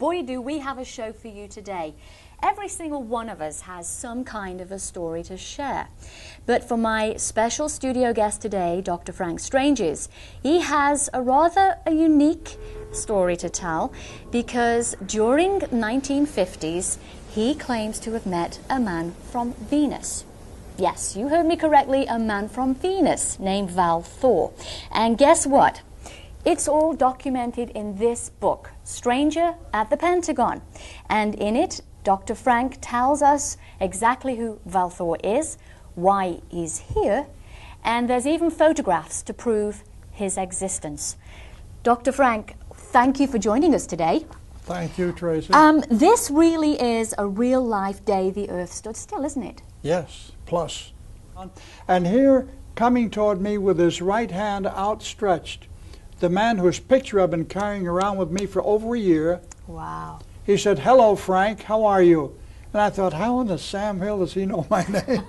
boy do we have a show for you today. Every single one of us has some kind of a story to share. But for my special studio guest today, Dr. Frank Stranges, he has a rather unique story to tell because during 1950s, he claims to have met a man from Venus. Yes, you heard me correctly, a man from Venus named Val Thor. And guess what? It's all documented in this book, Stranger at the Pentagon. And in it, Dr. Frank tells us exactly who Val Thor is, why he's here, and there's even photographs to prove his existence. Dr. Frank, thank you for joining us today. Thank you, Tracy. This really is a real-life day the Earth stood still, isn't it? Yes, plus. And here, coming toward me with his right hand outstretched, the man whose picture I've been carrying around with me for over a year. Wow. He said, "Hello, Frank, how are you?" And I thought, how in the Sam Hill does he know my name?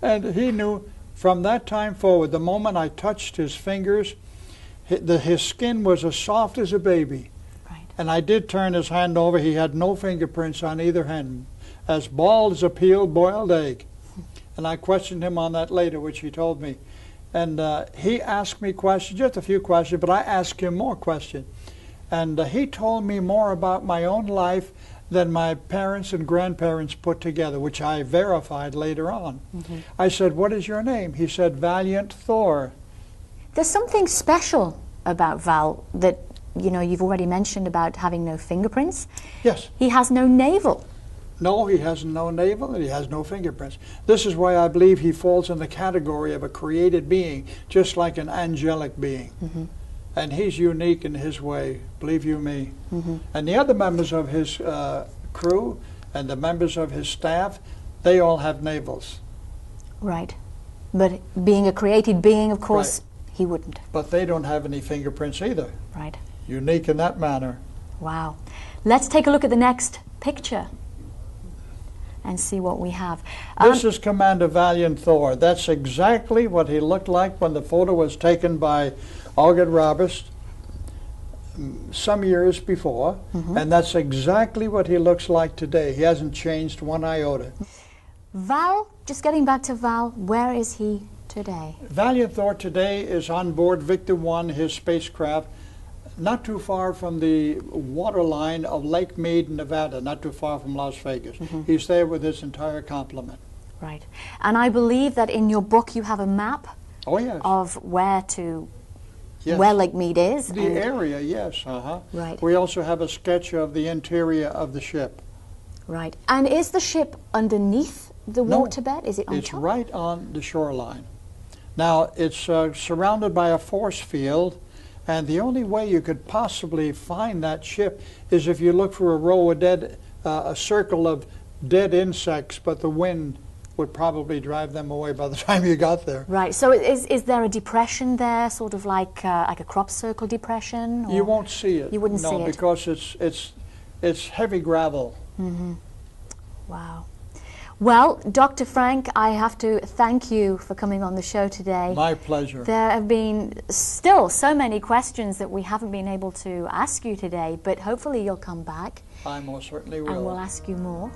And he knew from that time forward, the moment I touched his fingers, his skin was as soft as a baby. Right. And I did turn his hand over. He had no fingerprints on either hand, as bald as a peeled boiled egg. And I questioned him on that later, which he told me. And he asked me questions, just a few questions, but I asked him more questions. And he told me more about my own life than my parents and grandparents put together, which I verified later on. Mm-hmm. I said, "What is your name?" He said, "Valiant Thor." There's something special about Val that, you know, you've already mentioned about having no fingerprints. Yes. He has no navel. No, he has no navel and he has no fingerprints. This is why I believe he falls in the category of a created being, just like an angelic being. Mm-hmm. And he's unique in his way, believe you me. Mm-hmm. And the other members of his crew and the members of his staff, they all have navels. Right. But being a created being, of course, right. He wouldn't. But they don't have any fingerprints either. Right. Unique in that manner. Wow. Let's take a look at the next picture and see what we have. This is Commander Valiant Thor. That's exactly what he looked like when the photo was taken by Algid Roberts some years before, mm-hmm. and that's exactly what he looks like today. He hasn't changed one iota. Val, just getting back to Val, where is he today? Valiant Thor today is on board Victor 1, his spacecraft, not too far from the waterline of Lake Mead, Nevada, not too far from Las Vegas. Mm-hmm. He's there with his entire complement. Right. And I believe that in your book you have a map of where to, where Lake Mead is. The area, yes. Right. We also have a sketch of the interior of the ship. Right. And is the ship underneath the waterbed? Is it on top? It's right on the shoreline. Now, it's surrounded by a force field, and the only way you could possibly find that ship is if you look for a row of a circle of dead insects, but the wind would probably drive them away by the time you got there. Right. So is there a depression there, sort of like a crop circle depression? Or? You won't see it. You wouldn't see it? No, because it's heavy gravel. Mm-hmm. Wow. Well, Dr. Frank, I have to thank you for coming on the show today. My pleasure. There have been still so many questions that we haven't been able to ask you today, but hopefully you'll come back. I most certainly will. And we'll ask you more.